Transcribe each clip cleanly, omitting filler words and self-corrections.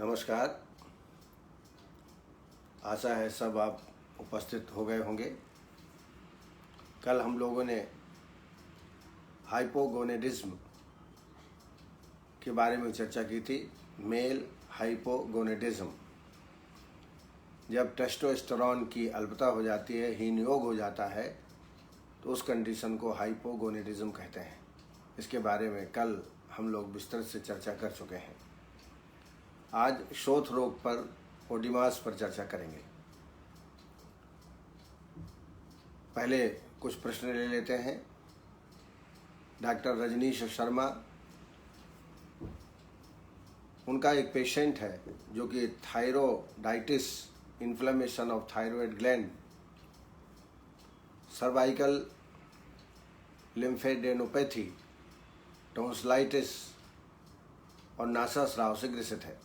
नमस्कार। आशा है सब आप उपस्थित हो गए होंगे। कल हम लोगों ने हाइपोगोनेडिज्म के बारे में चर्चा की थी। मेल हाइपोगोनेडिज्म, जब टेस्टोस्टेरोन की अल्पता हो जाती है, हीन योग हो जाता है, तो उस कंडीशन को हाइपोगोनेडिज्म कहते हैं। इसके बारे में कल हम लोग विस्तृत से चर्चा कर चुके हैं। आज शोथ रोग पर, ओडिमास पर चर्चा करेंगे। पहले कुछ प्रश्न ले लेते हैं। डॉक्टर रजनीश शर्मा, उनका एक पेशेंट है जो कि thyroiditis, inflammation of thyroid gland, cervical lymphadenopathy, tonsillitis और नासा स्राव से ग्रसित है।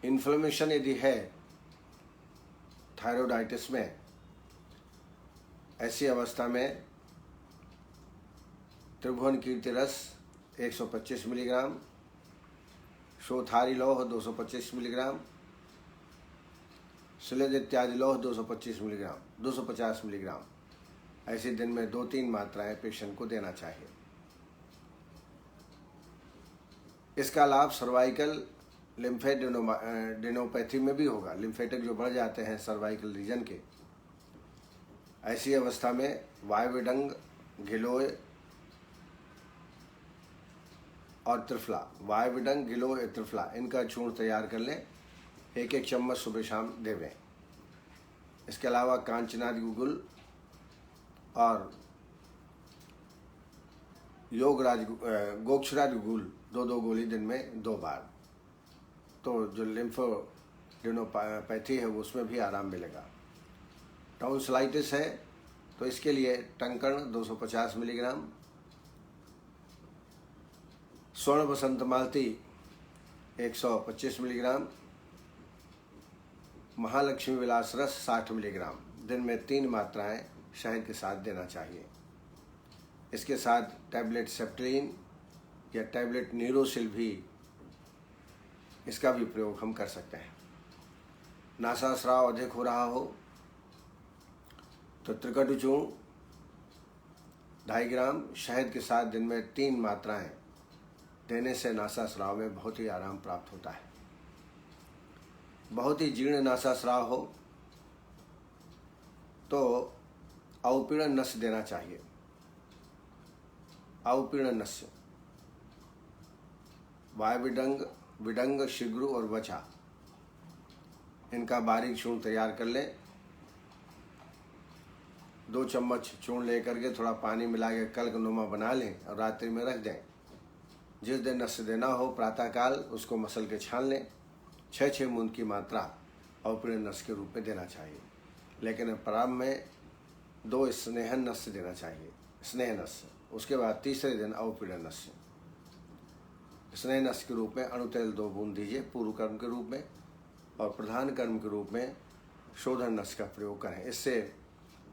इन्फ्लेमेशन यदि है थायरोडाइटिस में, ऐसी अवस्था में त्रिभुवन कीर्ति रस 125 मिलीग्राम, शोथारी लौह 225 मिलीग्राम, शिलेज इत्यादि लौह 225 मिलीग्राम, 250 मिलीग्राम ऐसे दिन में 2-3 मात्राएं पेशेंट को देना चाहिए। इसका लाभ सर्वाइकल लिम्फेडेनोपैथी में भी होगा। लिम्फेटिक जो बढ़ जाते हैं सर्वाइकल रीजन के, ऐसी अवस्था में वायविडंग, गिलोय और त्रिफला, वायविडंग, गिलोय, त्रिफला, इनका चूर्ण तैयार कर लें। 1-1 चम्मच सुबह शाम देवें। इसके अलावा कांचनाद गुल और योगराज गोक्षराज गुल 2-2 गोली दिन में 2 बार, तो जो लिम्फोडेनोपैथी है उसमें भी आराम मिलेगा। टॉन्सिलाइटिस है तो इसके लिए टंकण 250 मिलीग्राम, स्वर्ण बसंत मालती 125 मिलीग्राम, महालक्ष्मी विलास रस 60 मिलीग्राम दिन में 3 मात्राएं शहद के साथ देना चाहिए। इसके साथ टैबलेट सेप्ट्रीन या टैबलेट न्यूरोसिल भी, इसका भी प्रयोग हम कर सकते हैं। नासा स्राव अधिक हो रहा हो तो त्रिकटु चूर्ण 2.5 ग्राम शहद के साथ दिन में 3 मात्राएं देने से नासा स्राव में बहुत ही आराम प्राप्त होता है। बहुत ही जीर्ण नासा स्राव हो तो अवपीड़न नस्य देना चाहिए। अवपीड़न नस्य वायविडंग, विडंग, शिग्रु और वचा, इनका बारीक चूर्ण तैयार कर लें। 2 चम्मच चूर्ण लेकर के थोड़ा पानी मिला के कल्कनुमा बना लें और रात्रि में रख दें। जिस दिन नस्य देना हो प्रातःकाल उसको मसल के छान लें। 6-6 बूंद की मात्रा अवपीड़न नस्य के रूप में देना चाहिए। लेकिन प्रारंभ में 2 स्नेहन नस्य देना चाहिए, स्नेह नस्य। उसके बाद तीसरे दिन अवपीड़न नस्य। स्नेह नस्य के रूप में अणुतेल 2 बूंद दीजिए पूर्व कर्म के रूप में, और प्रधान कर्म के रूप में शोधन नस्य का प्रयोग करें। इससे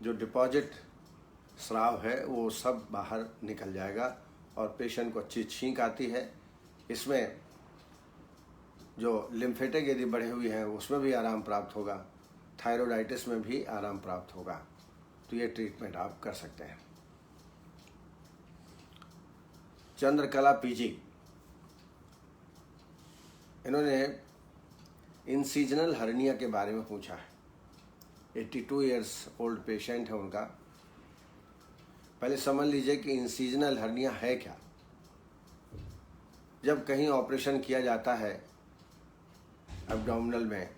जो डिपॉजिट स्राव है वो सब बाहर निकल जाएगा और पेशेंट को अच्छी छींक आती है। इसमें जो लिम्फेटिक यदि बढ़े हुए हैं उसमें भी आराम प्राप्त होगा, थायरोडाइटिस में भी आराम प्राप्त होगा। तो ये ट्रीटमेंट आप कर सकते हैं। चंद्रकला पीजी, इन्होंने इंसीजनल हर्निया के बारे में पूछा है। 82 इयर्स ओल्ड पेशेंट है उनका। पहले समझ लीजिए कि इंसीजनल हर्निया है क्या। जब कहीं ऑपरेशन किया जाता है एब्डोमिनल में,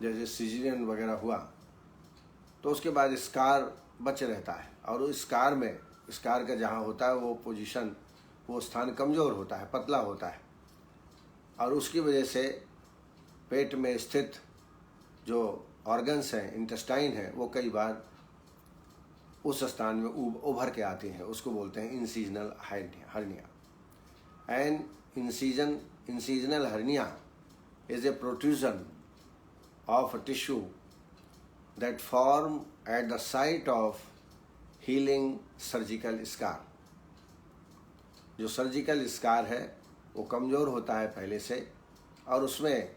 जैसे सिजेरियन वगैरह हुआ, तो उसके बाद स्कार बच रहता है, और उस स्कार में, स्कार का जहाँ होता है वो पोजीशन, वो स्थान कमज़ोर होता है, पतला होता है, और उसकी वजह से पेट में स्थित जो ऑर्गन्स हैं, इंटेस्टाइन है, वो कई बार उस स्थान में उभर के आती हैं। उसको बोलते हैं incisional hernia. And incisional hernia is a protrusion of a tissue that form at the site of healing surgical scar। जो सर्जिकल स्कार है वो कमज़ोर होता है पहले से, और उसमें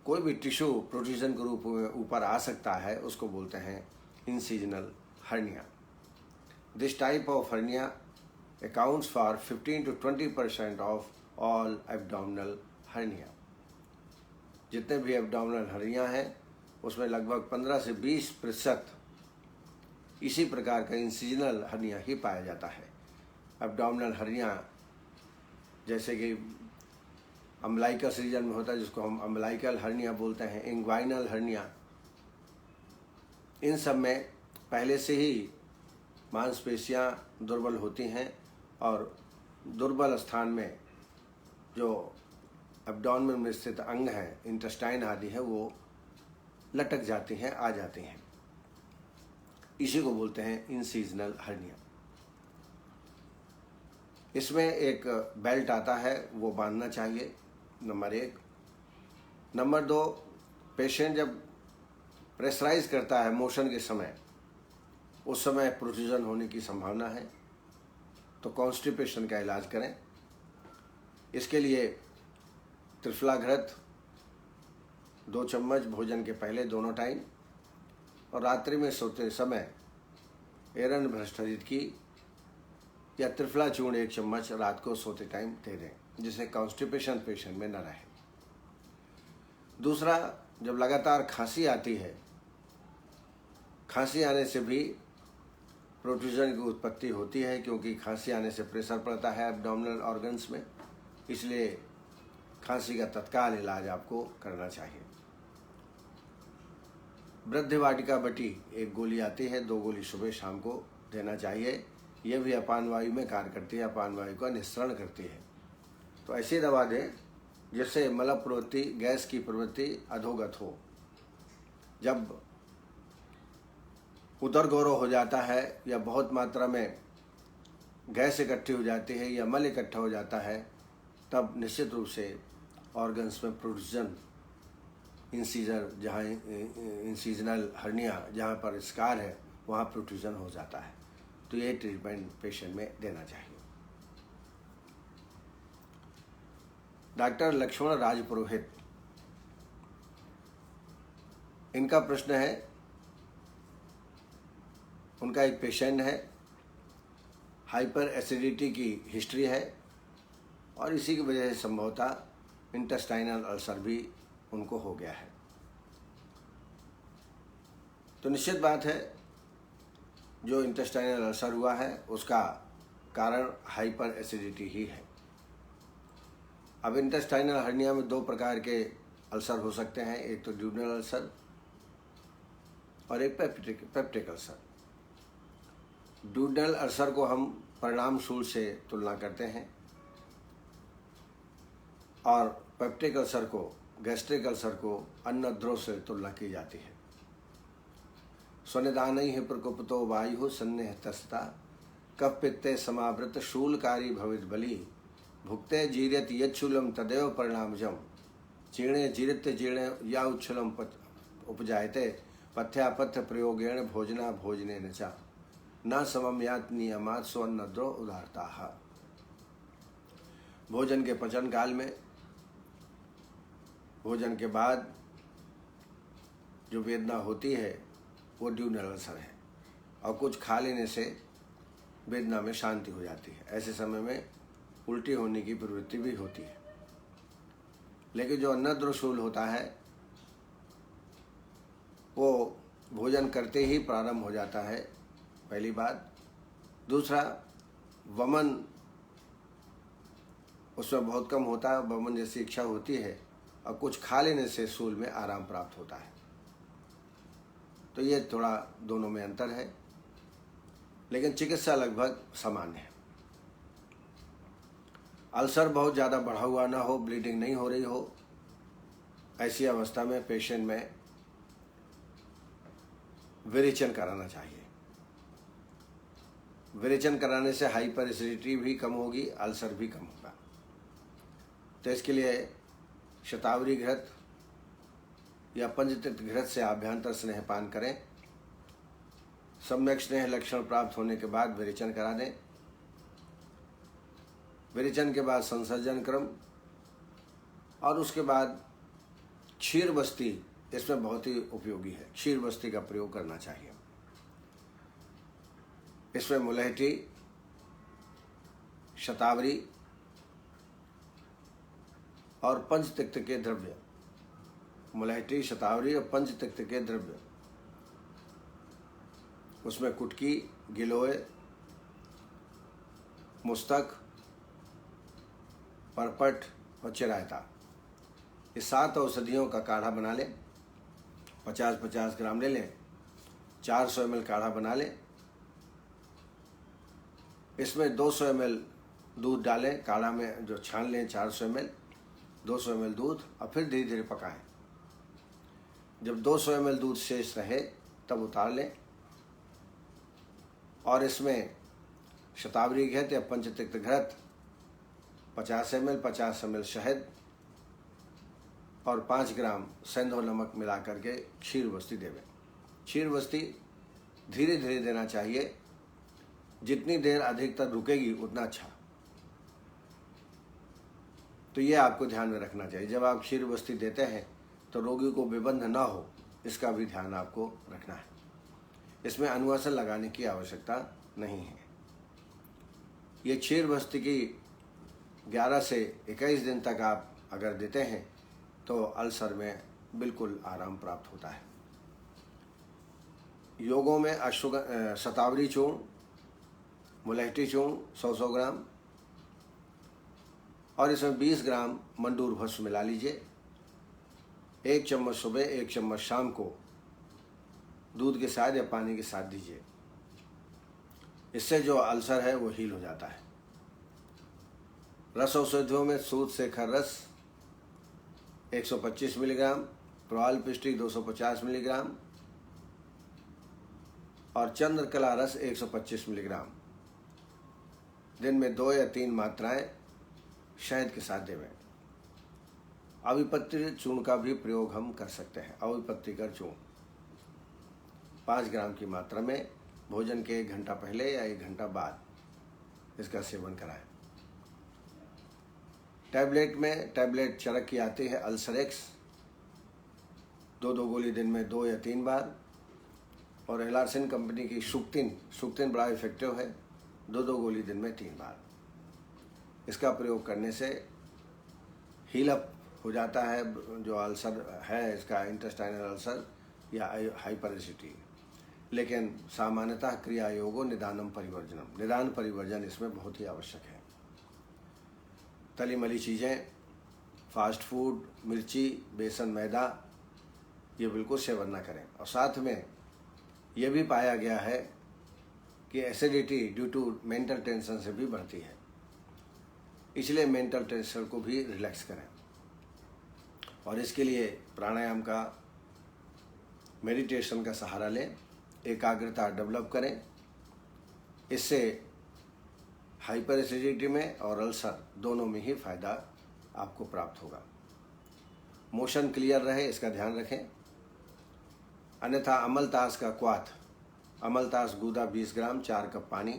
कोई भी टिश्यू प्रोट्रूजन के रूप में ऊपर आ सकता है, उसको बोलते हैं incisional hernia. This type of hernia accounts for 15 to 20% of all abdominal hernia. जितने भी एब्डोमिनल हर्निया हैं उसमें लगभग 15 से 20% इसी प्रकार का इंसिजनल हर्निया ही पाया जाता है। एब्डोमिनल हर्निया जैसे कि अम्बलाइकल रीजन में होता है, जिसको हम अम्बलाइकल हर्निया बोलते हैं, इंग्वाइनल हर्निया, इन सब में पहले से ही मांसपेशियां दुर्बल होती हैं और दुर्बल स्थान में जो एब्डोमेन में स्थित अंग हैं, इंटेस्टाइन आदि है, वो लटक जाती हैं, आ जाती हैं। इसी को बोलते हैं इंसिजनल हर्निया। इसमें एक बेल्ट आता है, वो बांधना चाहिए, नंबर 1। नंबर 2, पेशेंट जब प्रेशराइज करता है मोशन के समय, उस समय प्रोट्रूजन होने की संभावना है, तो कॉन्स्टिपेशन का इलाज करें। इसके लिए त्रिफला घृत 2 चम्मच भोजन के पहले दोनों टाइम, और रात्रि में सोते समय एरंड भ्रष्टरित की या त्रिफला चूर्ण 1 चम्मच रात को सोते टाइम दे दें, जिससे कॉन्स्टिपेशन पेशेंट में न रहे। दूसरा, जब लगातार खांसी आती है, खांसी आने से भी प्रोट्रूजन की उत्पत्ति होती है, क्योंकि खांसी आने से प्रेशर पड़ता है एब्डोमिनल ऑर्गन्स में, इसलिए खांसी का तत्काल इलाज आपको करना चाहिए। वृद्धि वाटिका बटी 1 गोली आती है, 2 गोली सुबह शाम को देना चाहिए। यह भी अपान वायु में कार्य करती है, अपान वायु का निस्सरण करती है। तो ऐसी दवा दें जिससे मल प्रवृत्ति, गैस की प्रवृत्ति अधोगत हो। जब उदर गौरव हो जाता है या बहुत मात्रा में गैस इकट्ठी हो जाती है या मल इकट्ठा हो जाता है, तब निश्चित रूप से ऑर्गन्स में प्रोट्रूजन, इंसीजर जहाँ इंसिजनल हर्निया जहाँ पर स्कार है वहाँ प्रोट्रूजन हो जाता है। तो ये ट्रीटमेंट पेशेंट में देना चाहिए। डॉक्टर लक्ष्मण राज पुरोहित, इनका प्रश्न है, उनका एक पेशेंट है, हाइपर एसिडिटी की हिस्ट्री है और इसी की वजह से संभवतः इंटेस्टाइनल अल्सर भी उनको हो गया है। तो निश्चित बात है, जो इंटेस्टाइनल अल्सर हुआ है उसका कारण हाइपर एसिडिटी ही है। अब इंटेस्टाइनल हर्निया में 2 प्रकार के अल्सर हो सकते हैं, एक तो ड्यूडेनल अल्सर और एक पेप्टिक अल्सर। ड्यूडेनल अल्सर को हम परिणाम शूल से तुलना करते हैं और पेप्टिक अल्सर को, गैस्ट्रिक अल्सर को अन्नद्रोह से तुलना की जाती है। स्वनिदान ही प्रकोपतो वायु सन्निहतस्ता कफ पित्ते समावृत शूलकारी भवित बलि भुक्ते जीर्यत यच्छूलम तदेव परिणामजम जीर्णे जीर्यते जीर्णे या उच्छलम उपजायते पथ्यापथ्य प्रयोगेण भोजना भोजने न न समम यात नियमात स्वन्नद्रोह उदारता। भोजन के पचन काल में, भोजन के बाद जो वेदना होती है वो ड्यूडेनल अल्सर है, और कुछ खा लेने से वेदना में शांति हो जाती है। ऐसे समय में उल्टी होने की प्रवृत्ति भी होती है। लेकिन जो अन्नद्रोह शूल होता है वो भोजन करते ही प्रारंभ हो जाता है, पहली बात। दूसरा, वमन उसमें बहुत कम होता है, वमन जैसी इच्छा होती है और कुछ खा लेने से शूल में आराम प्राप्त होता है। तो ये थोड़ा दोनों में अंतर है, लेकिन चिकित्सा लगभग समान है। अल्सर बहुत ज़्यादा बढ़ा हुआ ना हो, ब्लीडिंग नहीं हो रही हो, ऐसी अवस्था में पेशेंट में विरेचन कराना चाहिए। विरेचन कराने से हाइपर एसिडिटी भी कम होगी, अल्सर भी कम होगा। तो इसके लिए शतावरी घृत या पंचतीर्थ घृत से आभ्यंतर स्नेहपान करें। सम्यक स्नेह लक्षण प्राप्त होने के बाद विरेचन करा दें। विरेचन के बाद संसर्जन क्रम, और उसके बाद क्षीर बस्ती इसमें बहुत ही उपयोगी है। क्षीर बस्ती का प्रयोग करना चाहिए। इसमें मुलहठी, शतावरी और पंचतिक्त के द्रव्य, मुलहठी, शतावरी और पंचतिक्त के द्रव्य, उसमें कुटकी, गिलोय, मुस्तक, परपट और चिरायता, ये 7 औषधियों का काढ़ा बना लें। 50-50 ग्राम ले लें। 400 ml काढ़ा बना लें। इसमें 200 ml दूध डालें काढ़ा में, जो छान लें 400 ml, 200 ml दूध, और फिर धीरे धीरे पकाएं। जब 200 ml दूध शेष रहे तब उतार लें, और इसमें शतावरी घृत या पंचतिक्त घृत 50 ml, 50 ml शहद और 5 ग्राम सेंधव नमक मिला करके क्षीर बस्ती देवें। क्षीर बस्ती धीरे धीरे देना चाहिए। जितनी देर अधिकतर रुकेगी उतना अच्छा। तो ये आपको ध्यान में रखना चाहिए। जब आप क्षीर बस्ती देते हैं तो रोगी को विबंध ना हो, इसका भी ध्यान आपको रखना है। इसमें अनुवासन लगाने की आवश्यकता नहीं है। ये क्षीर बस्ती की 11 से 21 दिन तक आप अगर देते हैं तो अल्सर में बिल्कुल आराम प्राप्त होता है। योगों में शतावरी चूर्ण, मुलहठी चूर्ण 100-100 ग्राम, और इसमें 20 ग्राम मंडूर भस्म मिला लीजिए। 1 चम्मच सुबह, 1 चम्मच शाम को दूध के साथ या पानी के साथ दीजिए। इससे जो अल्सर है वो हील हो जाता है। रस औषधियों में सूत शेखर रस 125 मिलीग्राम, प्रवाल पिष्टी 250 मिलीग्राम और चंद्रकला रस 125 मिलीग्राम दिन में 2 या 3 मात्राएं शहद के साथ देवें। अविपत्ति चूर्ण का भी प्रयोग हम कर सकते हैं। अविपत्तिकर चूर्ण 5 ग्राम की मात्रा में भोजन के 1 घंटा पहले या 1 घंटा बाद इसका सेवन कराएं। टैबलेट चरक की आती है अल्सरेक्स, 2 गोली दिन में 2 या 3 बार, और एलार्सिन कंपनी की सुक्तिन बड़ा इफेक्टिव है, 2 गोली दिन में 3 बार। इसका प्रयोग करने से हीलअप हो जाता है जो अल्सर है, इसका इंटेस्टाइनल अल्सर या हाइपर एसिडिटी। लेकिन सामान्यतः क्रिया योगो निदानम परिवर्जनम, निदान परिवर्जन इसमें बहुत ही आवश्यक है। तली मली चीज़ें, फास्ट फूड, मिर्ची, बेसन, मैदा, ये बिल्कुल सेवन ना करें। और साथ में ये भी पाया गया है कि acidity due to mental tension से भी बढ़ती है, इसलिए मेंटल टेंशन को भी रिलैक्स करें। और इसके लिए प्राणायाम का, मेडिटेशन का सहारा लें, एकाग्रता डेवलप करें। इससे हाइपर एसिडिटी में और अल्सर दोनों में ही फायदा आपको प्राप्त होगा। मोशन क्लियर रहे, इसका ध्यान रखें। अन्यथा अमलतास का क्वाथ, अमलतास गूदा 20 ग्राम, 4 कप पानी,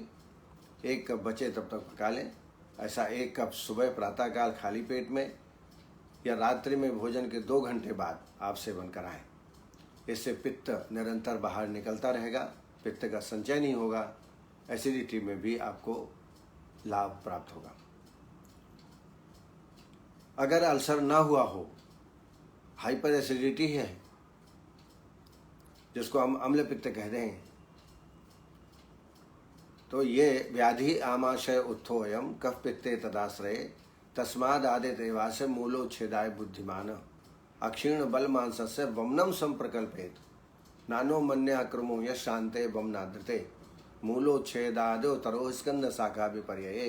1 कप बचे तब तक पका लें। ऐसा 1 कप सुबह प्रातःकाल खाली पेट में या रात्रि में भोजन के 2 घंटे बाद आप सेवन कराएं। इससे पित्त निरंतर बाहर निकलता रहेगा, पित्त का संचय नहीं होगा, एसिडिटी में भी आपको लाभ प्राप्त होगा। अगर अल्सर ना हुआ हो, हाइपर एसिडिटी है जिसको हम अम्ल पित्त कहते हैं, तो ये व्याधि आमाशय उत्थोयम कफ पित्ते तदाश्रय तस्माद आदित एवास्य मूलोच्छेदाय बुद्धिमान अक्षीण बल मांसस्य वमनम संप्रकल्पेत नानो मन्याक्रमो यश शांते वमनाद्रते मूलोच्छेदादो तरो स्कंद शाखा विपर्यये।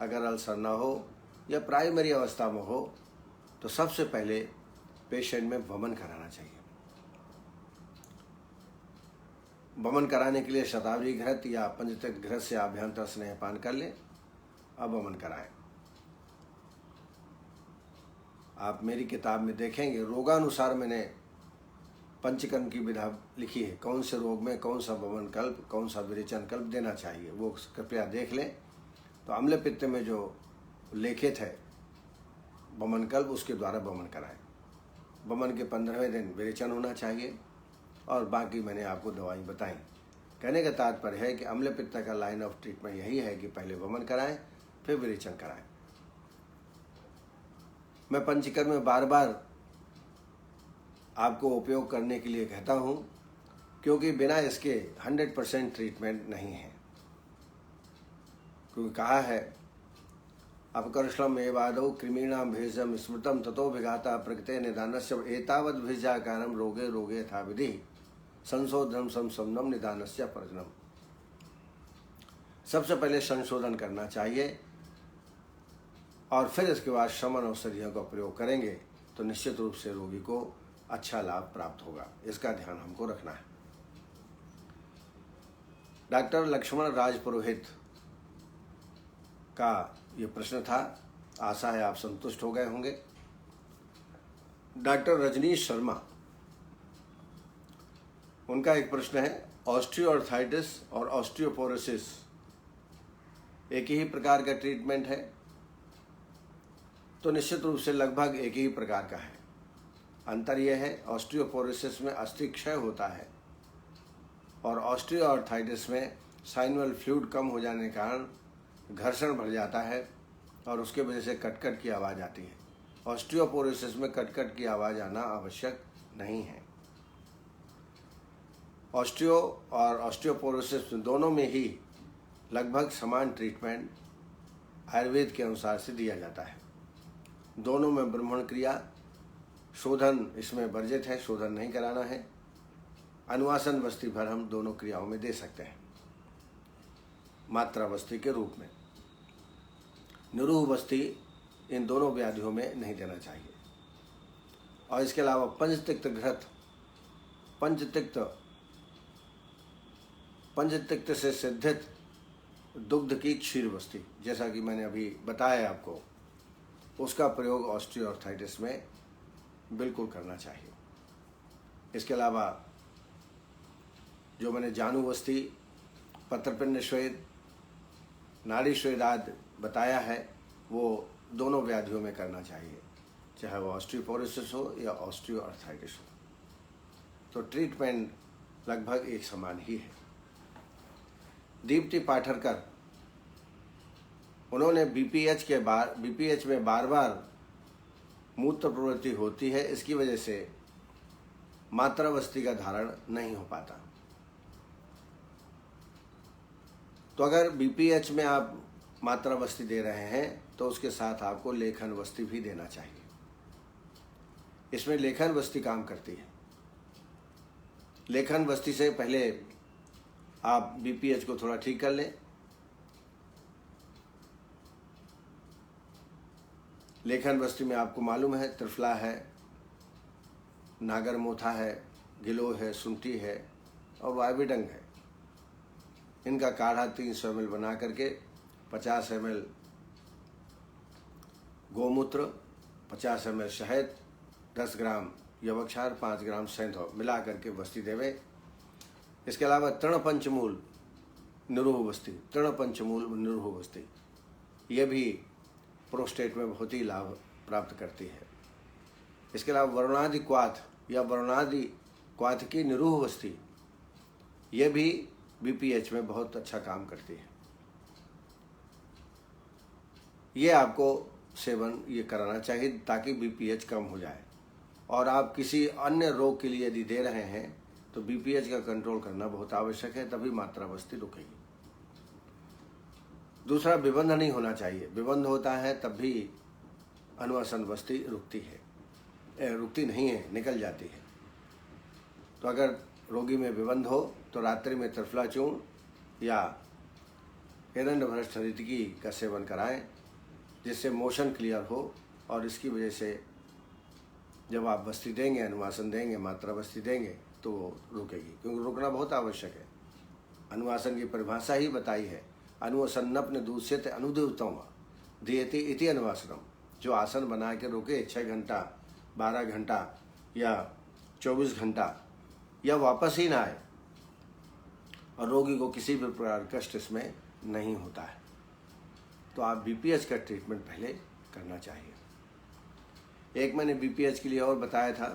अगर अल्सर न हो या प्राइमरी अवस्था में हो तो सबसे पहले पेशेंट में वमन कराना चाहिए। वमन कराने के लिए शतावरी घृत या पंचतिक्त घृत से आभ्यंतर स्नेहपान कर लें, अब वमन कराएं। आप मेरी किताब में देखेंगे रोगानुसार मैंने पंचकर्म की विधा लिखी है, कौन से रोग में कौन सा वमन कल्प, कौन सा विरेचन कल्प देना चाहिए, वो कृपया देख लें। तो अम्ल पित्त में जो लिखित है वमन कल्प, उसके द्वारा वमन कराएं। वमन के 15वें दिन विरेचन होना चाहिए और बाकी मैंने आपको दवाई बताई। कहने का तात्पर्य है कि अम्ल पित्त का लाइन ऑफ ट्रीटमेंट यही है कि पहले वमन कराएं फिर विरेचन कराएं। मैं पंचकर्म में बार बार आपको उपयोग करने के लिए कहता हूं, क्योंकि बिना इसके 100% ट्रीटमेंट नहीं है। क्योंकि कहा है अपकर्षणम एवादौ कृमीणाम भेषजम स्मृतम ततो विघाता प्रकृते निदानस्य एतावद भेषजाकारम रोगे रोगे यथा विधि संशोधनम संशमनम निदानस्य प्रजनम। सबसे पहले संशोधन करना चाहिए और फिर इसके बाद शमन औषधियों का प्रयोग करेंगे तो निश्चित रूप से रोगी को अच्छा लाभ प्राप्त होगा। इसका ध्यान हमको रखना है। डॉक्टर लक्ष्मण राज पुरोहित का ये प्रश्न था, आशा है आप संतुष्ट हो गए होंगे। डॉक्टर रजनीश शर्मा, उनका एक प्रश्न है, ऑस्टियोआर्थराइटिस और ऑस्टियोपोरोसिस एक ही प्रकार का ट्रीटमेंट है? तो निश्चित रूप से लगभग एक ही प्रकार का है। अंतर यह है, ऑस्टियोपोरोसिस में अस्थि क्षय होता है और ऑस्टियोआर्थराइटिस में साइनल फ्लूइड कम हो जाने के कारण घर्षण बढ़ जाता है और उसके वजह से कटकट की आवाज़ आती है। ऑस्टियोपोरोसिस में कटकट की आवाज़ आना आवश्यक नहीं है। ऑस्टियो और ऑस्टियोपोरोसिस दोनों में ही लगभग समान ट्रीटमेंट आयुर्वेद के अनुसार से दिया जाता है। दोनों में ब्रह्मण क्रिया, शोधन इसमें वर्जित है, शोधन नहीं कराना है। अनुवासन वस्ती भर हम दोनों क्रियाओं में दे सकते हैं मात्रा वस्ती के रूप में। निरूह वस्ती इन दोनों व्याधियों में नहीं देना चाहिए। और इसके अलावा पंचतिक्त घृत, पंचतिक्त से सिद्धित दुग्ध की क्षीर वस्ती, जैसा कि मैंने अभी बताया आपको, उसका प्रयोग ऑस्टियोआर्थराइटिस में बिल्कुल करना चाहिए। इसके अलावा जो मैंने जानुवस्ती, पत्रपिंड श्वेद, नाड़ी श्वेद आदि बताया है, वो दोनों व्याधियों में करना चाहिए, चाहे वो ऑस्टियोपोरोसिस हो या ऑस्टियोआर्थराइटिस हो। तो ट्रीटमेंट लगभग एक समान ही है। दीप्ति पाठरकर, उन्होंने बीपीएच में बार बार मूत्र प्रवृत्ति होती है, इसकी वजह से मात्रावस्ती का धारण नहीं हो पाता। तो अगर बीपीएच में आप मात्रावस्ती दे रहे हैं तो उसके साथ आपको लेखन वस्ती भी देना चाहिए। इसमें लेखन वस्ती काम करती है। लेखन वस्ती से पहले आप बीपीएच को थोड़ा ठीक कर लें। लेखन वस्ती में आपको मालूम है त्रिफला है, नागरमोथा है, गिलो है, सुंठी है और वायविडंग है। इनका काढ़ा 300 ml बना करके 50 ml गोमूत्र, 50 ml शहद, 10 ग्राम यवक्षार, 5 ग्राम सेंधव मिला करके वस्ती देवे। इसके अलावा तृणपंचमूल निरूह वस्ती, तृणपंचमूल निरूह वस्ती, ये भी प्रोस्टेट में बहुत ही लाभ प्राप्त करती है। इसके अलावा वरुणादि क्वाथ या वरुणादि क्वाथ की निरूह वस्ती, ये भी बीपीएच में बहुत अच्छा काम करती है। ये आपको सेवन ये कराना चाहिए ताकि बीपीएच कम हो जाए। और आप किसी अन्य रोग के लिए यदि दे रहे हैं तो बीपीएच का कंट्रोल करना बहुत आवश्यक है, तभी मात्रावस्ती रुकेगी। दूसरा, विबंध नहीं होना चाहिए। विबंध होता है तब भी अनुवासन वस्ती रुकती है, रुकती नहीं है, निकल जाती है। तो अगर रोगी में विबंध हो तो रात्रि में त्रिफला चूर्ण या हिरण्यभ्रष्ट हरितकी का सेवन कराएं, जिससे मोशन क्लियर हो और इसकी वजह से जब आप वस्ती देंगे, अनुवासन देंगे, मात्रा वस्ती देंगे तो रुकेगी, क्योंकि रुकना बहुत आवश्यक है। अनुवासन की परिभाषा ही बताई है, अनुवसन्नप्न दूष्यते अनुदेवतम दीयते इति अनुवासनम। जो आसन बना के रुके 6 घंटा, 12 घंटा या 24 घंटा या वापस ही ना आए और रोगी को किसी भी प्रकार कष्ट इसमें नहीं होता है। तो आप बीपीएच का ट्रीटमेंट पहले करना चाहिए। एक मैंने बीपीएच के लिए और बताया था,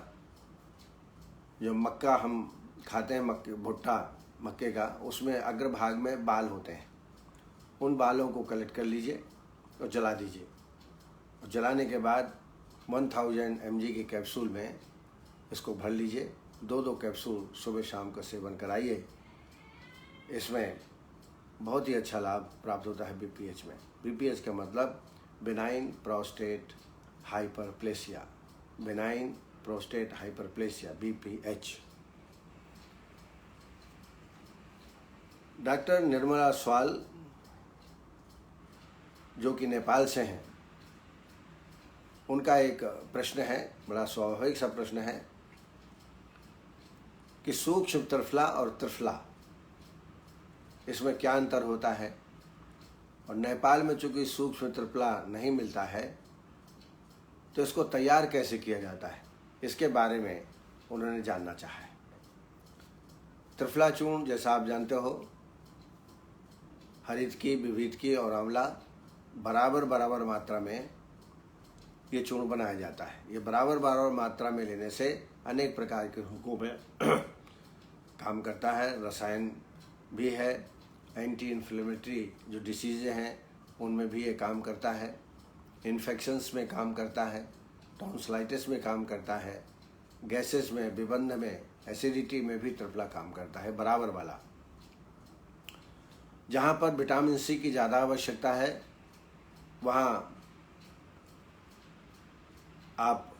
जो मक्का हम खाते हैं, मक्के भुट्टा मक्के का, उसमें अग्रभाग में बाल होते हैं, उन बालों को कलेक्ट कर लीजिए और जला दीजिए। और जलाने के बाद 1000 mg के कैप्सूल में इसको भर लीजिए। 2 कैप्सूल सुबह शाम का सेवन कराइए। इसमें बहुत ही अच्छा लाभ प्राप्त होता है बीपीएच में। बीपीएच का मतलब benign prostate hyperplasia, benign prostate hyperplasia, BPH. Doctor Nirmala स्वाल जो कि नेपाल से हैं, उनका एक प्रश्न है, बड़ा स्वाभाविक सा प्रश्न है कि सूक्ष्म त्रिफला और त्रिफला, इसमें क्या अंतर होता है। और नेपाल में चूंकि सूक्ष्म त्रिफला नहीं मिलता है तो इसको तैयार कैसे किया जाता है, इसके बारे में उन्होंने जानना चाहा है। त्रिफला चूर्ण जैसा आप जानते हो, हरितकी, विविधकी और आंवला बराबर मात्रा में ये चूर्ण बनाया जाता है। ये बराबर मात्रा में लेने से अनेक प्रकार के रोगों में काम करता है। रसायन भी है, एंटी इन्फ्लेमेटरी जो डिसीज़ें हैं उनमें भी ये काम करता है, इन्फेक्शंस में काम करता है, टॉन्सिलाइटिस में काम करता है, गैसेस में, विबंध में, एसिडिटी में भी त्रिफला काम करता है, बराबर वाला। जहाँ पर विटामिन सी की ज़्यादा आवश्यकता है वहाँ आप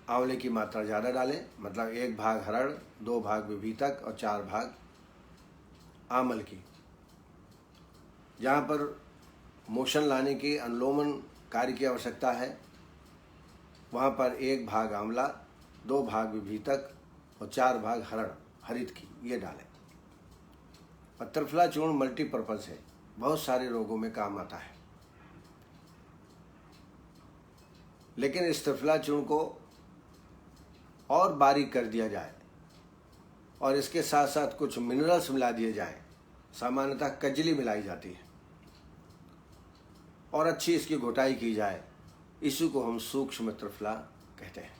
आंवले की मात्रा ज़्यादा डालें, मतलब 1 भाग हरड़, 2 भाग विभीतक और 4 भाग आमल की। जहाँ पर मोशन लाने की, अनुलोमन कार्य की आवश्यकता है, वहाँ पर 1 भाग आंवला, 2 भाग विभीतक और 4 भाग हरड़, हरित की, ये डालें। और त्रिफला चूर्ण मल्टीपर्पज़ है, बहुत सारे रोगों में काम आता है। लेकिन इस त्रिफला चूर्ण को और बारीक कर दिया जाए और इसके साथ साथ कुछ मिनरल्स मिला दिए जाएं, सामान्यतः कजली मिलाई जाती है, और अच्छी इसकी घोटाई की जाए, इसी को हम सूक्ष्म त्रिफला कहते हैं।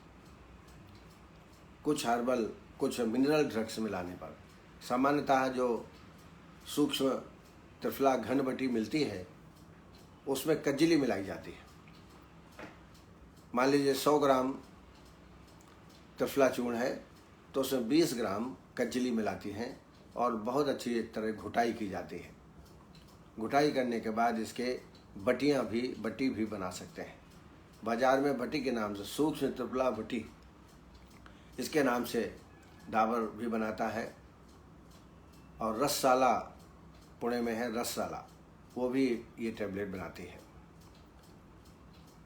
कुछ हर्बल, कुछ मिनरल ड्रग्स मिलाने पर सामान्यतः जो सूक्ष्म त्रिफला घनबटी मिलती है उसमें कजली मिलाई जाती है। मान लीजिए 100 ग्राम त्रिफला चूर्ण है तो उसमें 20 ग्राम कजली मिलाती हैं और बहुत अच्छी एक तरह घुटाई की जाती है। घुटाई करने के बाद इसके बट्टी भी बना सकते हैं। बाजार में भट्टी के नाम से, सूक्ष्म त्रिफला भट्टी, इसके नाम से डाबर भी बनाता है। और रससाला, पुणे में है रससाला, वो भी ये टैबलेट बनाती है।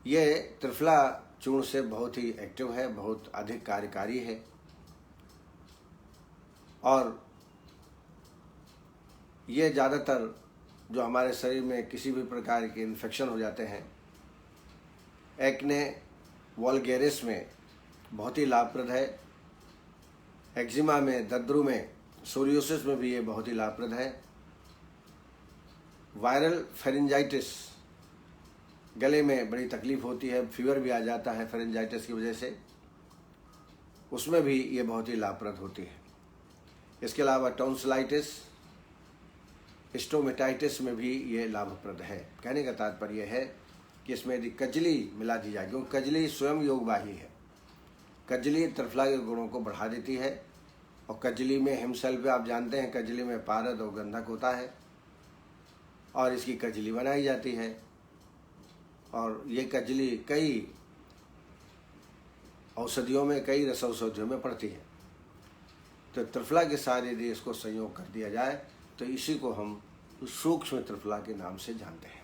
ये त्रिफला चूर्ण से बहुत ही एक्टिव है, बहुत अधिक कार्यकारी है। और ये ज़्यादातर जो हमारे शरीर में किसी भी प्रकार के इन्फेक्शन हो जाते हैं, एक्ने वल्गैरिस में बहुत ही लाभप्रद है, एक्जिमा में, दद्रु में, सोरियोसिस में भी ये बहुत ही लाभप्रद है। वायरल फेरिंजाइटिस, गले में बड़ी तकलीफ होती है, फीवर भी आ जाता है फेरिंजाइटिस की वजह से, उसमें भी ये बहुत ही लाभप्रद होती है। इसके अलावा टॉन्सिलाइटिस, स्टोमेटाइटिस में भी ये लाभप्रद है। कहने का तात्पर्य है कि इसमें यदि कजली मिला दी जाए, क्योंकि कजली स्वयं योगवाही है, कजली त्रिफला के गुणों को बढ़ा देती है। और कजली में हिमसल्फ, आप जानते हैं कजली में पारद और गंधक होता है और इसकी कजली बनाई जाती है। और ये कजली कई औषधियों में, कई रस औषधियों में पड़ती है। तो त्रिफला के साथ यदि इसको संयोग कर दिया जाए तो इसी को हम सूक्ष्म त्रिफला के नाम से जानते हैं।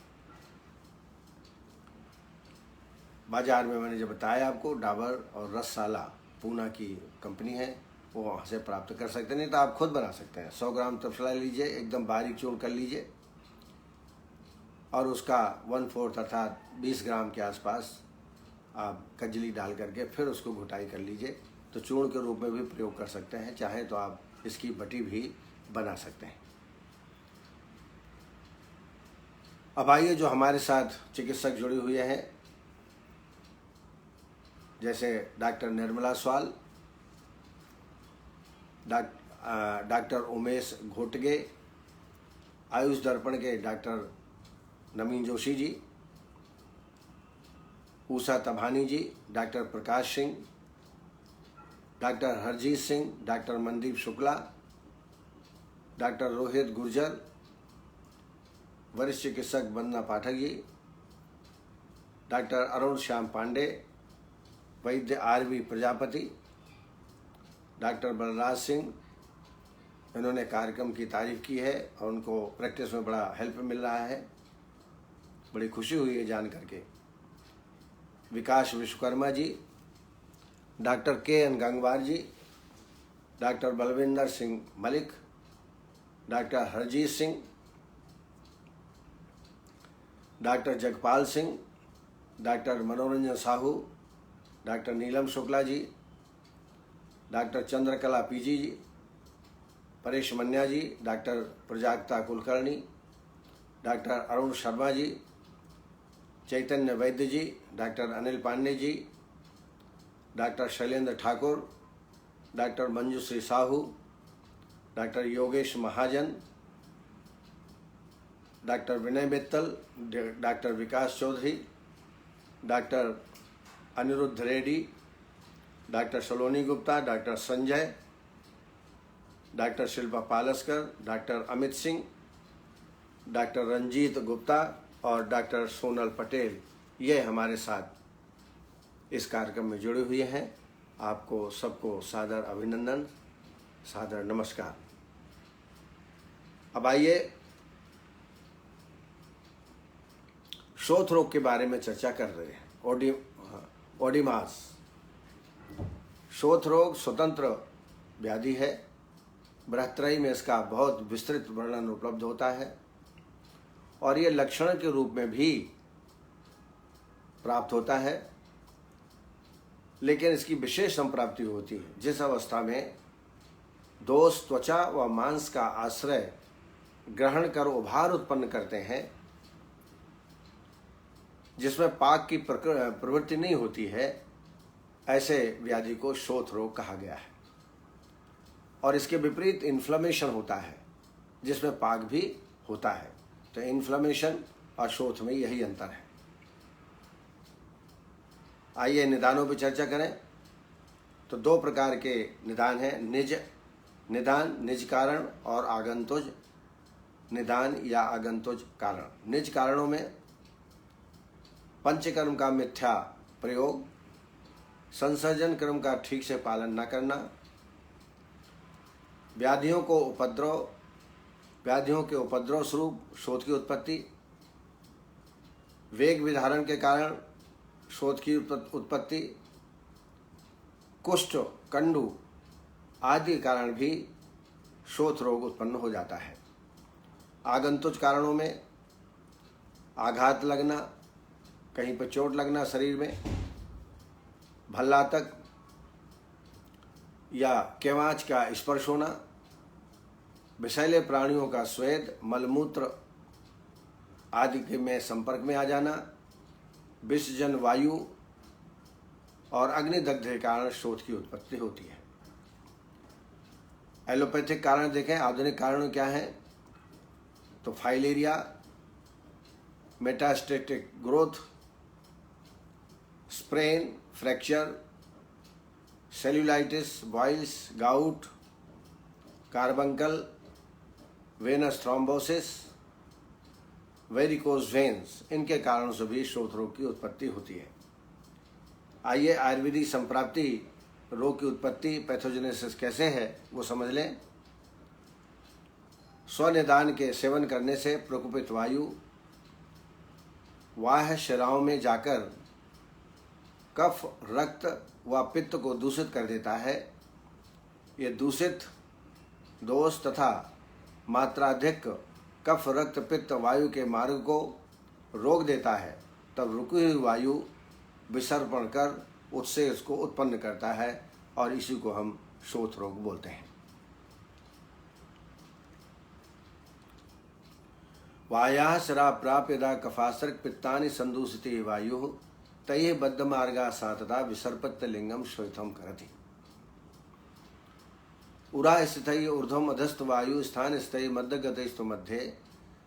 बाजार में मैंने जो बताया आपको, डाबर और रससाला, पूना की कंपनी है, वो वहाँ से प्राप्त कर सकते हैं। नहीं तो आप खुद बना सकते हैं। 100 ग्राम त्रिफला लीजिए, एकदम बारीक चूर्ण कर लीजिए और उसका 1/4 अर्थात 20 ग्राम के आसपास आप कजली डाल करके फिर उसको घुटाई कर लीजिए। तो चूर्ण के रूप में भी प्रयोग कर सकते हैं, चाहे तो आप इसकी बटी भी बना सकते हैं। अब आइए जो हमारे साथ चिकित्सक जुड़े हुए हैं, जैसे डॉक्टर निर्मला स्वाल, डॉक्टर उमेश घोटगे, आयुष दर्पण के doctor Naveen Joshi ji, Usha Tabhani ji, doctor Prakash Singh, doctor Harjeet Singh, doctor Mandeep Shukla, doctor Rohit Gurjar, वरिष्ठ चिकित्सक वंदना पाठक जी, डॉक्टर अरुण श्याम पांडे, वैद्य आरवी प्रजापति, डॉक्टर बलराज सिंह। इन्होंने कार्यक्रम की तारीफ की है और उनको प्रैक्टिस में बड़ा हेल्प मिल रहा है, बड़ी खुशी हुई है जान करके। Vikas Vishwakarma ji, doctor KN Gangwar ji, doctor Balwinder Singh Malik, doctor Harjeet Singh, doctor Jagpal Singh, doctor Manoranjan Sahu, doctor Neelam Shukla ji, doctor Chandrakala PG ji, Paresh Manya ji, doctor Prajagata Kulkarni, doctor Arun Sharma ji, Chaitanya Vaidya ji, doctor Anil Pandey ji, doctor Shailendra Thakur, doctor Manjushree Sahu, doctor Yogesh Mahajan, doctor Vinay Mittal, doctor Vikas Chaudhary, doctor Aniruddh Reddy, doctor Saloni Gupta, doctor Sanjay, doctor Shilpa Palaskar, doctor Amit Singh, doctor Ranjit Gupta और डॉक्टर सोनल पटेल, ये हमारे साथ इस कार्यक्रम में जुड़े हुए हैं। आपको सबको सादर अभिनंदन, सादर नमस्कार। अब आइए शोथ रोग के बारे में चर्चा कर रहे हैं। ओडिमास शोथ रोग स्वतंत्र व्याधि है। बृहत्त्रयी में इसका बहुत विस्तृत वर्णन उपलब्ध होता है और ये लक्षण के रूप में भी प्राप्त होता है, लेकिन इसकी विशेष संप्राप्ति होती है जिस अवस्था में दोष त्वचा व मांस का आश्रय ग्रहण कर उभार उत्पन्न करते हैं, जिसमें पाक की प्रवृत्ति नहीं होती है। ऐसे व्याधि को शोथ रोग कहा गया है। और इसके विपरीत इन्फ्लेमेशन होता है जिसमें पाक भी होता है। तो इन्फ्लेमेशन और शोथ में यही अंतर है। आइए निदानों पर चर्चा करें। तो दो प्रकार के निदान हैं, निदान निज कारण और आगंतुज निदान या आगंतुज कारण। निज कारणों में पंचकर्म का मिथ्या प्रयोग, संसर्जन क्रम का ठीक से पालन न करना, व्याधियों के उपद्रव स्वरूप शोथ की उत्पत्ति, वेग विधारण के कारण शोथ की उत्पत्ति, कुष्ठ, कंडू आदि कारण भी शोथ रोग उत्पन्न हो जाता है। आगंतुज कारणों में आघात लगना, कहीं पर चोट लगना शरीर में, भल्लातक या केवांच का स्पर्श होना, विषैले प्राणियों का स्वेद, मलमूत्र आदि के में संपर्क में आ जाना, विषजन वायु और अग्निदग्ध के कारण शोथ की उत्पत्ति होती है। एलोपैथिक कारण देखें, आधुनिक कारण क्या है? तो filaria, metastatic growth, sprain, fracture, cellulitis, boils, gout, carbuncle, venous thrombosis, varicose veins, इनके कारणों से भी शोथ रोग की उत्पत्ति होती है। आइए आयुर्वेदिक संप्राप्ति रोग की उत्पत्ति, पैथोजेनेसिस कैसे है वो समझ लें। स्वनिदान के सेवन करने से प्रकुपित वायु बाह्य शिराओं में जाकर कफ, रक्त व पित्त को दूषित कर देता है। ये दूषित दोष तथा मात्राधिक कफ, रक्त, पित्त वायु के मार्ग को रोक देता है। तब रुकी हुई वायु विसर्पण कर उससे इसको उत्पन्न करता है और इसी को हम शोथ रोग बोलते हैं। वायाः शरा प्राप्य यदा कफासर्क पित्तानि संदूषिते वायुः तैः बद्ध मार्गा सातदा विसर्पत्त लिंगम श्वेतम करति। उरा स्थितैः ऊर्ध्वम अधस्त वायु स्थान स्थैः मध्यगतैस्तु मध्ये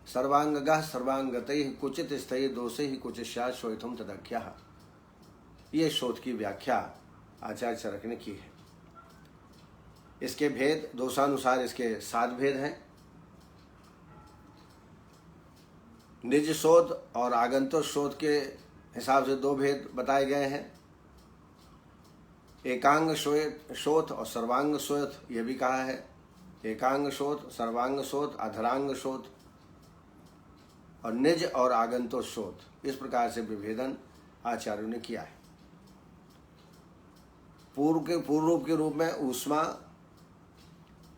सर्वांगगा सर्वांगतैः कुचित स्थैः दोषैः कुचिस्यात् श्वेतम तदख्याः। ये शोध की व्याख्या आचार्य चरक ने की है। इसके भेद दोषानुसार इसके 7 भेद हैं। निज शोध और आगंतुक शोध के हिसाब से 2 भेद बताए गए हैं। एकांग शोध और सर्वांग शोध, यह भी कहा है। एकांग शोध, सर्वांग शोध, अधरांग शोध और निज और आगंतुक शोध, इस प्रकार से विभेदन आचार्यों ने किया है। पूर्व रूप के रूप में ऊष्मा,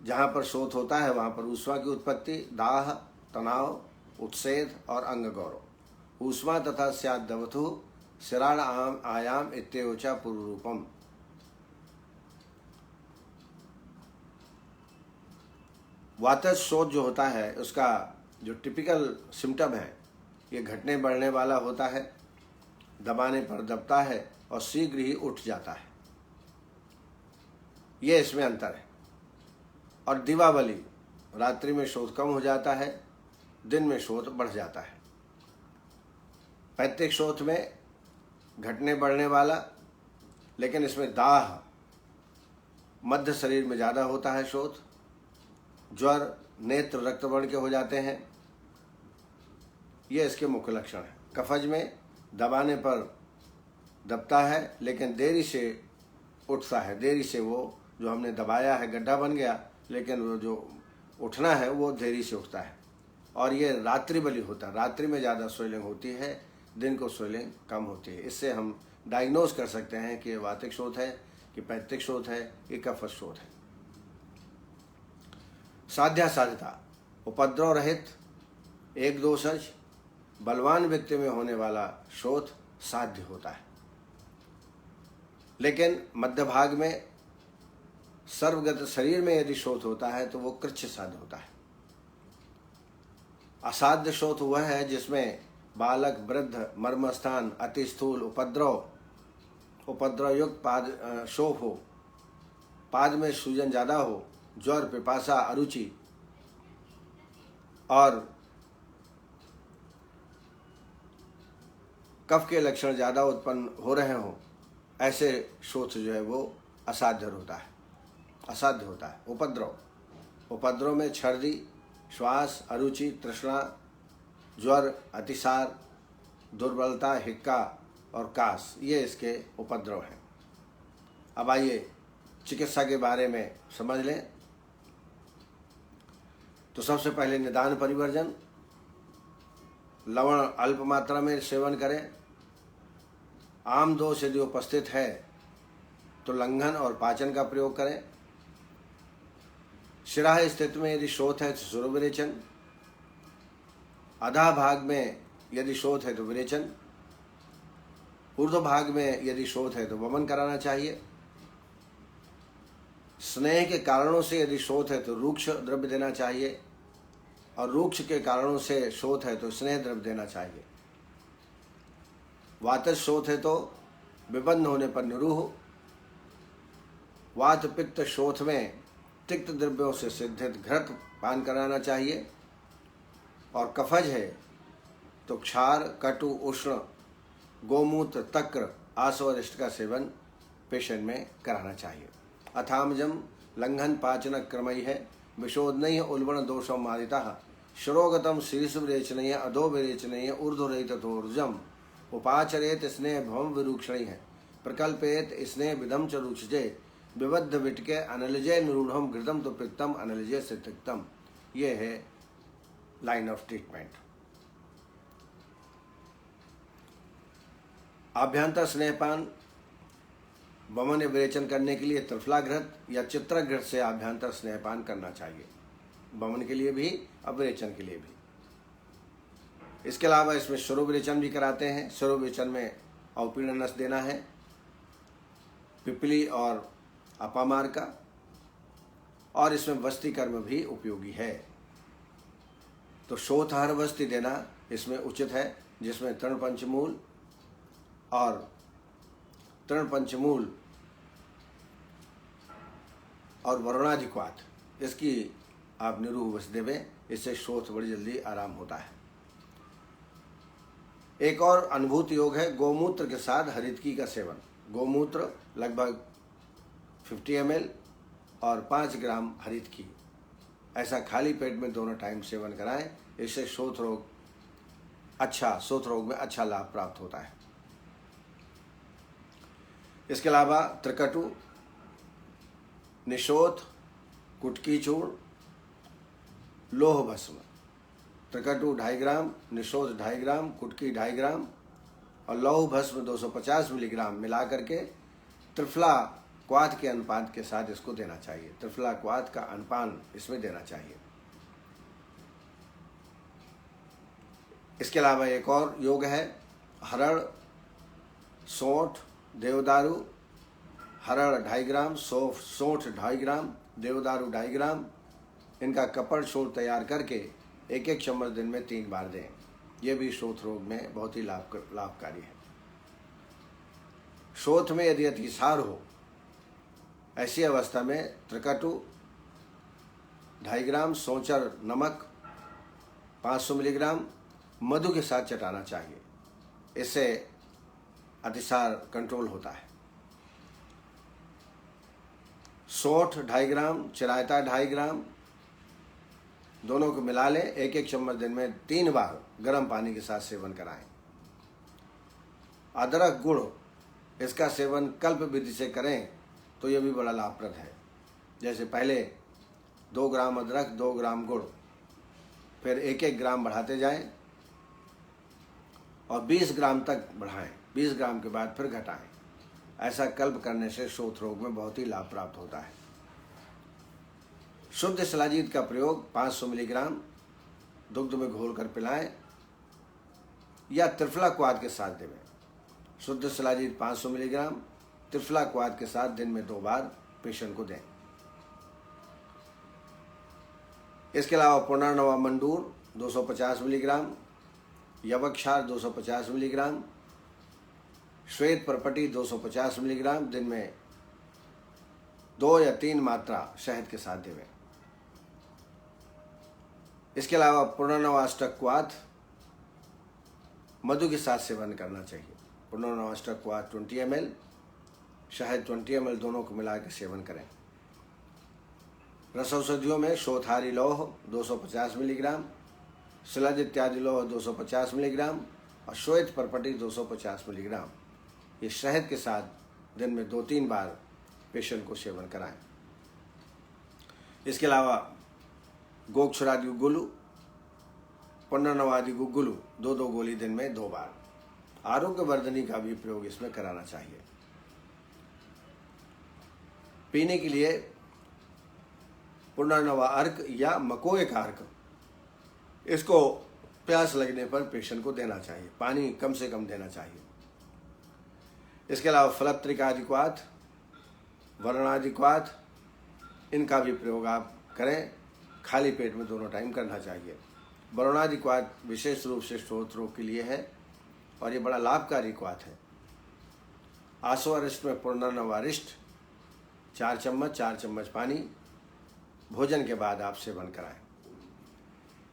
जहाँ पर शोथ होता है वहाँ पर ऊष्मा की उत्पत्ति, दाह, तनाव, उत्सेद और अंग गौरव। ऊष्मा तथा स्यादवतु शिराण आयाम इत्योचा पूर्व रूपम। वातज शोथ जो होता है उसका जो टिपिकल सिम्टम है, ये घटने बढ़ने वाला होता है, दबाने पर दबता है और शीघ्र ही उठ जाता है। ये इसमें अंतर है। और दिवावली, रात्रि में शोथ कम हो जाता है, दिन में शोथ बढ़ जाता है। पैतृक शोथ में घटने बढ़ने वाला, लेकिन इसमें दाह, मध्य शरीर में ज़्यादा होता है शोथ। ज्वर, नेत्र रक्तवर्ण के हो जाते हैं, ये इसके मुख्य लक्षण है। कफज में दबाने पर दबता है लेकिन देरी से उठता है। देरी से वो जो हमने दबाया है गड्ढा बन गया, लेकिन वो जो उठना है वो देरी से उठता है। और ये रात्रि बली होता है। रात्रि में ज़्यादा स्वेलिंग होती है, दिन को स्वेलिंग कम होती है। इससे हम डायग्नोज कर सकते हैं कि वातिक शोथ है कि पैतृक शोथ है कि कफज शोथ है। साध्यता, उपद्रव रहित, एक दोषज, बलवान व्यक्ति में होने वाला शोथ साध्य होता है। लेकिन मध्य भाग में सर्वगत शरीर में यदि शोथ होता है तो वो कृच्छ साध्य होता है। असाध्य शोथ वह है जिसमें बालक, वृद्ध, मर्मस्थान, अति स्थूल, उपद्रव युक्त पाद शोफ हो, पाद में सूजन ज्यादा हो, ज्वर, पिपासा, अरुचि और कफ के लक्षण ज्यादा उत्पन्न हो रहे हों, ऐसे शोथ जो है वो असाध्य होता है, असाध्य होता है। उपद्रव में छर्दी, श्वास, अरुचि, तृष्णा, ज्वर, अतिसार, दुर्बलता, हिक्का और कास, ये इसके उपद्रव हैं। अब आइए चिकित्सा के बारे में समझ लें। तो सबसे पहले निदान परिवर्जन, लवण अल्प मात्रा में सेवन करें। आम दोष यदि उपस्थित है तो लंघन और पाचन का प्रयोग करें। शिराह स्थिति में यदि शोथ है तो सुरविरेचन, अधा भाग में यदि शोथ है तो विरेचन, ऊर्ध्व भाग में यदि शोथ है तो वमन कराना चाहिए। स्नेह के कारणों से यदि शोथ है तो रूक्ष द्रव्य देना चाहिए, और रूक्ष के कारणों से शोथ है तो स्नेह द्रव्य देना चाहिए। वातज शोथ है तो विबंध होने पर निरूह, वात पित्त शोथ में तिक्त द्रव्यों से सिद्धित घृत पान कराना चाहिए। और कफज है तो क्षार, कटु, उष्ण, गोमूत्र, तक्र, आस्वरिष्ट का सेवन पेशेंट में कराना चाहिए। अथामजम लंघन पाचन क्रमई है, विशोधनय उल्बण दोषम मादिता, शिरोगतम शीर्ष विरेचनय, अधो विरेचनय, ऊर्ध्वरेतथोर्जम, उपाचरेत स्नेह भवम विरूक्षण है, प्रकल्पेत स्नेह विधम च रुक्षजे, विबद्ध विटके अनलजय निरूढ़म घृतम तो पित्तम अनलजय से तिक्तम। ये है लाइन ऑफ ट्रीटमेंट। आभ्यंतर स्नेहपान वमन विरेचन करने के लिए त्रिफलाघृत या चित्रघृत से आभ्यंतर स्नेहपान करना चाहिए, वमन के लिए भी और विरेचन के लिए भी। इसके अलावा इसमें शिरोविरेचन भी कराते हैं। शिरोविरेचन में अवपीड़न नस देना है, पिपली और अपामार का, और इसमें वस्ती कर्म भी उपयोगी है। तो शोथार्वस्ति देना इसमें उचित है, जिसमें तृणपंचमूल और वरुणाधिक्वाथ इसकी आप निरूह देवें, इससे शोथ बड़ी जल्दी आराम होता है। एक और अनुभूति योग है गोमूत्र के साथ हरितकी का सेवन। गोमूत्र लगभग 50 ml और 5 ग्राम हरितकी, ऐसा खाली पेट में दोनों टाइम सेवन कराएं। इससे शोथ रोग में अच्छा लाभ प्राप्त होता है। इसके अलावा त्रिकटु, निशोथ, कुटकी चूर्ण, लोह भस्म। त्रिकटु 2.5 ग्राम, निशोथ 2.5 ग्राम, कुटकी 2.5 ग्राम और लौह भस्म 250 मिलीग्राम मिला करके त्रिफला क्वाथ के अनुपात के साथ इसको देना चाहिए। त्रिफला क्वाथ का अनुपान इसमें देना चाहिए। इसके अलावा एक और योग है हरड़, सौंठ, देवदारू। हरड़ 2.5 ग्राम, सौंठ 2.5 ग्राम, देवदारू 2.5 ग्राम। इनका कपड़ छोड़ तैयार करके 1-1 चम्मच दिन में 3 बार दें। यह भी शोथ रोग में बहुत ही लाभकारी है। शोथ में यदि अतिसार हो, ऐसी अवस्था में त्रिकटु 2.5 ग्राम, सौंचर नमक 500 मिलीग्राम मधु के साथ चटाना चाहिए। इससे अतिसार कंट्रोल होता है। सौंठ 2.5 ग्राम, चिरायता 2.5 ग्राम, दोनों को मिला लें। 1-1 चम्मच दिन में 3 बार गर्म पानी के साथ सेवन कराएं। अदरक गुड़, इसका सेवन कल्प विधि से करें तो यह भी बड़ा लाभप्रद है। जैसे पहले 2 ग्राम अदरक, 2 ग्राम गुड़, फिर 1-1 ग्राम बढ़ाते जाएं और 20 ग्राम तक बढ़ाएं। 20 ग्राम के बाद फिर घटाएं। ऐसा कल्प करने से शोथ रोग में बहुत ही लाभ प्राप्त होता है। शुद्ध शिलाजीत का प्रयोग 500 मिलीग्राम दुग्ध में घोलकर पिलाएं या त्रिफला क्वाथ के साथ देवें। शुद्ध शिलाजीत 500 मिलीग्राम त्रिफला क्वाथ के साथ दिन में 2 बार पेशेंट को दें। इसके अलावा पुनर्नवा मंडूर 250 मिलीग्राम, यवक्षार 250 मिलीग्राम, श्वेत परपटी 250 मिलीग्राम दिन में 2 या 3 मात्रा शहद के साथ देवें। इसके अलावा पुनर्नवाष्टक क्वाथ मधु के साथ सेवन करना चाहिए। पुनर्नवाष्टक क्वाथ 20 ml, शहद 20 ml दोनों को मिलाकर सेवन करें। रस औषधियों में शोथारी लौह 250 मिलीग्राम, शिलाज इत्यादि लौह 250 मिलीग्राम और श्वेत परपटी 250 मिलीग्राम, ये शहद के साथ दिन में 2-3 बार पेशेंट को सेवन कराएं। इसके अलावा गोक्षरादि गुग्गुलू, पुनर्नवादि गुग्गुलू 2-2 गोली दिन में 2 बार। आरोग्य वर्धनी का भी प्रयोग इसमें कराना चाहिए। पीने के लिए पुनर्नवा अर्क या मकोए का अर्क, इसको प्यास लगने पर पेशेंट को देना चाहिए। पानी कम से कम देना चाहिए। इसके अलावा फलत्रिकाधिक्वाथ, वरुणाधिक्वाथ, इनका भी प्रयोग आप करें। खाली पेट में दोनों टाइम करना चाहिए। वरुणाधिक्वाथ विशेष रूप से शोथ रोग के लिए है और ये बड़ा लाभकारी क्वाथ है। आश्वरिष्ट में पुनर्नवारिष्ट 4 चम्मच पानी भोजन के बाद आप सेवन कराएं।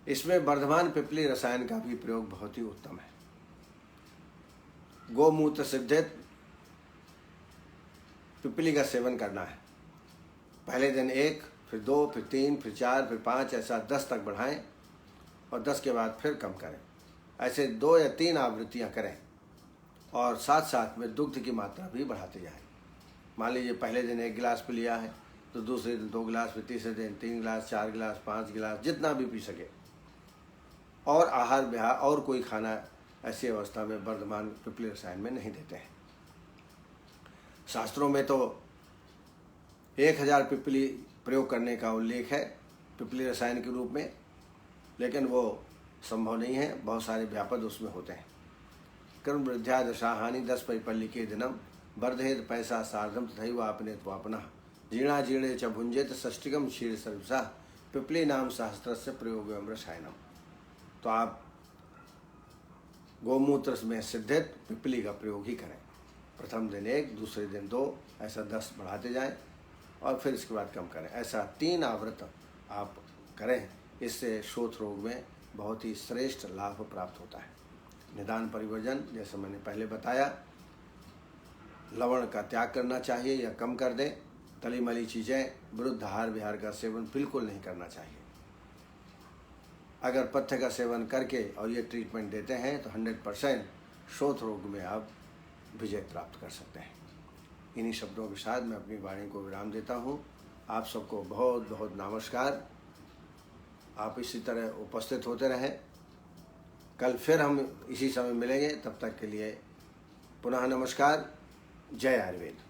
इसमें वर्धमान पिपली रसायन का भी प्रयोग बहुत ही उत्तम है। गोमूत्र सिद्धित पिपली का सेवन करना है। पहले दिन 1, फिर 2, फिर 3, फिर 4, फिर 5, ऐसा 10 तक बढ़ाएं और 10 के बाद फिर कम करें। ऐसे 2 या 3 आवृत्तियां करें और साथ साथ में दुग्ध की मात्रा भी बढ़ाते जाएं। मान लीजिए पहले दिन 1 गिलास पी लिया है तो दूसरे दिन 2 गिलास, फिर तीसरे दिन 3 गिलास, 4 गिलास, 5 गिलास, जितना भी पी सके। और आहार विहार और कोई खाना ऐसी अवस्था में वर्धमान पिपली रसायन में नहीं देते हैं। शास्त्रों में तो 1000 पिपली प्रयोग करने का उल्लेख है पिपली रसायन के रूप में, लेकिन वो संभव नहीं है। बहुत सारे व्यापद उसमें होते हैं। कर्म वृद्ध्या दशा हानि 10 पैपल्य के दिनम वर्धेत पैसा सार्धम तथैव आपने त्वापना जीर्णा जीर्णे च भुंजेत षष्टिकम क्षीर सर्वसा पिपली नाम सहस्त्र से प्रयोग रसायनम। तो आप गोमूत्र में सिद्धित पिपली का प्रयोग ही करें। प्रथम दिन 1, दूसरे दिन 2, ऐसा 10 बढ़ाते जाएं और फिर इसके बाद कम करें। ऐसा 3 आवृत आप करें, इससे शोथ रोग में बहुत ही श्रेष्ठ लाभ प्राप्त होता है। निदान परिवर्जन, जैसे मैंने पहले बताया, लवण का त्याग करना चाहिए या कम कर दें। तली मली चीज़ें, विरुद्ध आहार विहार का सेवन बिल्कुल नहीं करना चाहिए। अगर पथ्य का सेवन करके और ये ट्रीटमेंट देते हैं तो 100% शोथ रोग में आप विजय प्राप्त कर सकते हैं। इन्हीं शब्दों के साथ मैं अपनी वाणी को विराम देता हूँ। आप सबको बहुत बहुत नमस्कार। आप इसी तरह उपस्थित होते रहें। कल फिर हम इसी समय मिलेंगे, तब तक के लिए पुनः नमस्कार। जय आयुर्वेद।